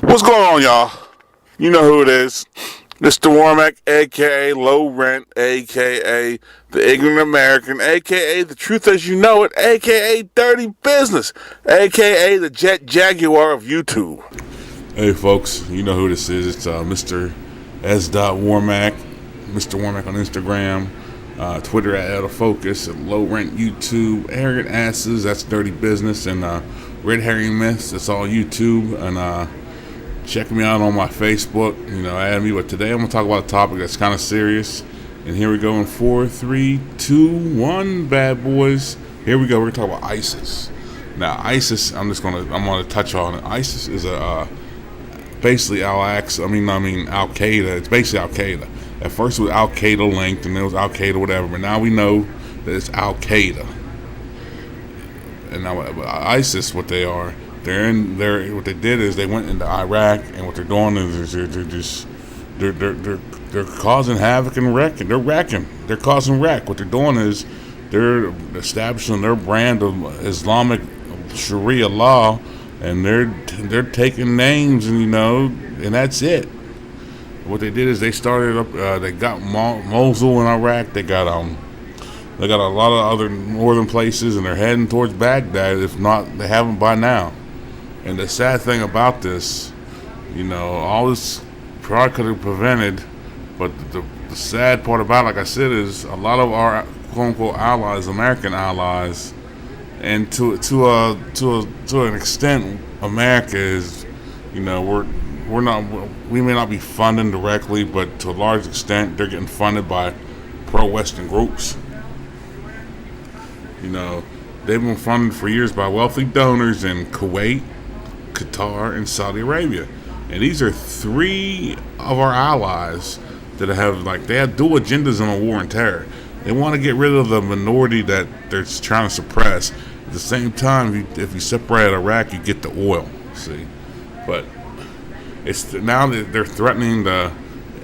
What's going on, y'all? You know who it is. Mr. Warmack, aka Low Rent, aka The Ignorant American, aka The Truth As You Know It, aka Dirty Business, aka The Jet Jaguar of YouTube. Hey folks, you know who this is. It's Mr. S. Warmack, Mr. Warmack on Instagram, Twitter at Out of Focus, and Low Rent YouTube, Arrogant Asses, that's Dirty Business, and Red Herring Myths, that's all YouTube, and check me out on my Facebook, add me. But today I'm going to talk about a topic that's kind of serious, and here we go in 4, 3, 2, 1, bad boys. Here we go, we're going to talk about ISIS. Now, ISIS, I'm going to touch on it. ISIS is basically Al Qaeda. It's basically Al Qaeda. At first it was Al Qaeda linked, and it was Al Qaeda whatever, but now we know that it's Al Qaeda. And now ISIS, what they are, what they did is they went into Iraq, and what they're doing is they're causing havoc and wrecking. They're causing wreck. What they're doing is they're establishing their brand of Islamic Sharia law, and they're taking names, and that's it. What they did is they started up. They got Mosul in Iraq. They got a lot of other northern places, and they're heading towards Baghdad. If not, they haven't by now. And the sad thing about this, all this probably could have prevented, but the sad part about it, like I said, is a lot of our quote-unquote allies, American allies, and to an extent, America is, we may not be funding directly, but to a large extent, they're getting funded by pro-Western groups. They've been funded for years by wealthy donors in Kuwait, Qatar, and Saudi Arabia. And these are three of our allies that have dual agendas on a war on terror. They want to get rid of the minority that they're trying to suppress. At the same time, if you separate Iraq, you get the oil. See, but it's now that they're threatening the.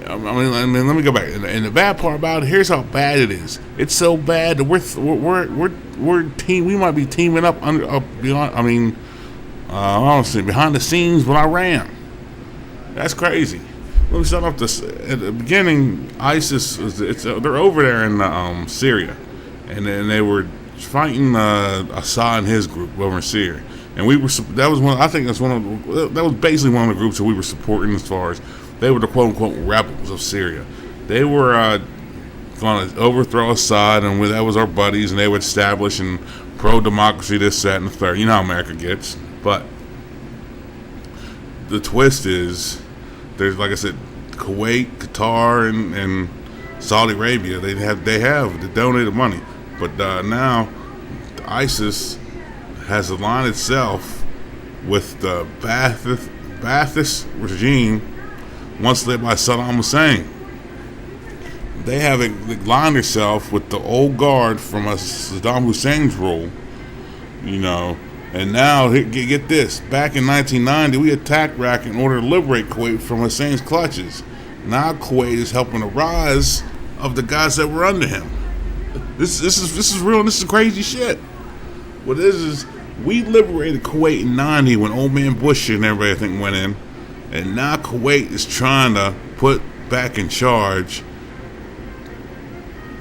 Let me go back. And the bad part about it, here's how bad it is. It's so bad that we might be teaming up beyond. Honestly, behind the scenes with Iran. That's crazy. Let me start off this. At the beginning, ISIS they're over there in Syria, and then they were fighting Assad and his group over in Syria. And that was basically one of the groups that we were supporting, as far as they were the quote unquote rebels of Syria. They were going to overthrow Assad, and that was our buddies, and they were establishing pro-democracy, this, that, and the third. You know how America gets. But the twist is, there's, like I said, Kuwait, Qatar, and Saudi Arabia. They have the donated money, but now ISIS has aligned itself with the Ba'athist regime, once led by Saddam Hussein. They have aligned itself with the old guard from Saddam Hussein's rule, And now, get this, back in 1990, we attacked Iraq in order to liberate Kuwait from Hussein's clutches. Now Kuwait is helping the rise of the guys that were under him. This is real, and this is crazy shit. What it is we liberated Kuwait in 90 when old man Bush and everybody, I think, went in. And now Kuwait is trying to put back in charge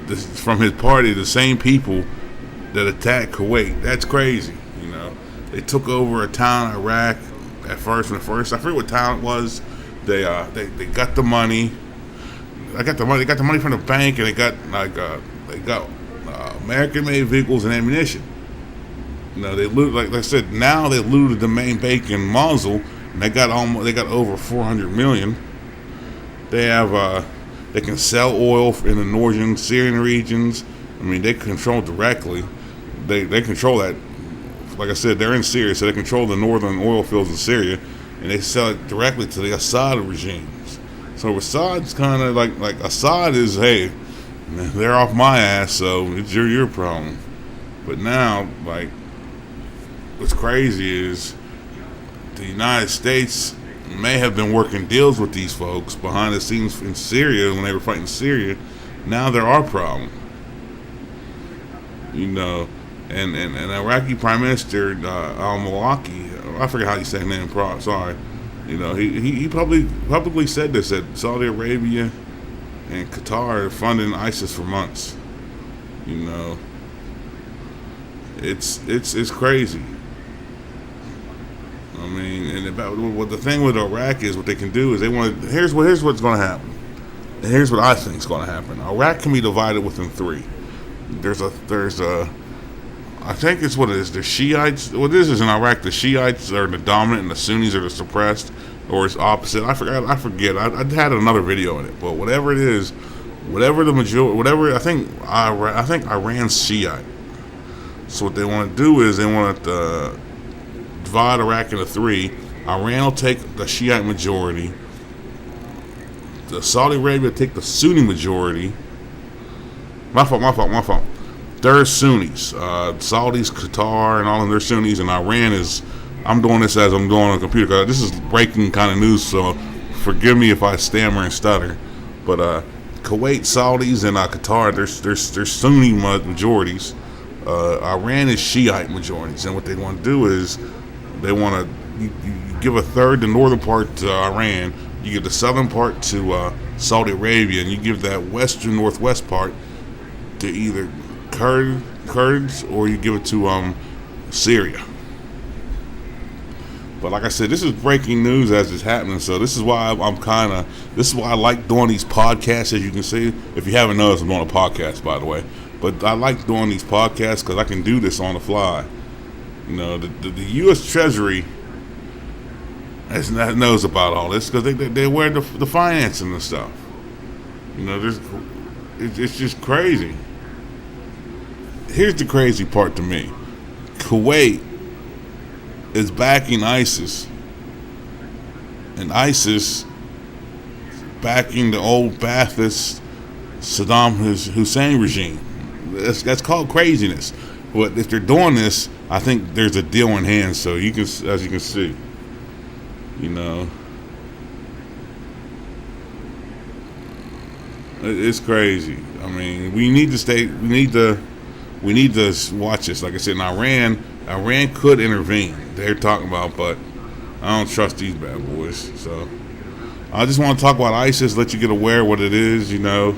from his party the same people that attacked Kuwait. That's crazy. They took over a town in Iraq at first. I forget what town it was. They got the money. They got the money from the bank, and they got American-made vehicles and ammunition. They looted, like I said. Now they looted the main bank in Mosul, and they got over 400 million. They can sell oil in the northern Syrian regions. They control directly. They control that. Like I said, they're in Syria, so they control the northern oil fields in Syria, and they sell it directly to the Assad regimes. So Assad's kind of like Assad is, hey, they're off my ass, so it's your problem. But now, what's crazy is the United States may have been working deals with these folks behind the scenes in Syria when they were fighting Syria. Now they're our problem. And Iraqi Prime Minister al-Maliki, I forget how you say his name, sorry, You know, he publicly said this, that Saudi Arabia and Qatar are funding ISIS for months. You know, it's crazy. I mean, and about what the thing with Iraq is, what they can do is they want. Here's what's going to happen. And here's what I think is going to happen. Iraq can be divided within three. There's a I think it's what it is. The Shiites. What this is in Iraq, the Shiites are the dominant and the Sunnis are the suppressed, or it's opposite. I forget. I had another video in it, but whatever it is, whatever the majority, whatever I think Iran's Shiite. So what they want to do is they want to divide Iraq into three. Iran will take the Shiite majority. The Saudi Arabia will take the Sunni majority. My fault. They're Sunnis. Saudis, Qatar, and all of them, they're Sunnis, and Iran is. I'm doing this as I'm doing on a computer. This is breaking kind of news, so forgive me if I stammer and stutter. But Kuwait, Saudis, and Qatar, they're Sunni majorities. Iran is Shiite majorities, and what they want to do is they want to you give a third, the northern part to Iran, you give the southern part to Saudi Arabia, and you give that western northwest part to either Kurds or you give it to Syria. But like I said, this is breaking news as it's happening, so this is why this is why I like doing these podcasts. As you can see, if you haven't noticed, I'm doing a podcast, by the way. But I like doing these podcasts because I can do this on the fly. You know, the U.S. Treasury knows about all this because they wear the financing and stuff. You know, it's just crazy. Here's the crazy part to me. Kuwait is backing ISIS, and ISIS backing the old Ba'athist Saddam Hussein regime. That's called craziness. But if they're doing this, I think there's a deal in hand. So you can, as you can see, you know, it's crazy. I mean, we need to watch this. Like I said, in Iran could intervene. They're talking about, but I don't trust these bad boys. So I just want to talk about ISIS, let you get aware of what it is. You know,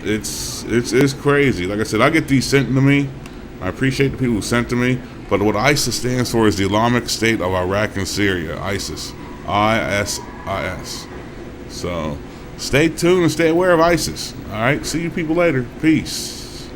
it's crazy. Like I said, I get these sent to me. I appreciate the people who sent to me. But what ISIS stands for is the Islamic State of Iraq and Syria. ISIS, ISIS. So stay tuned and stay aware of ISIS. All right, see you people later. Peace.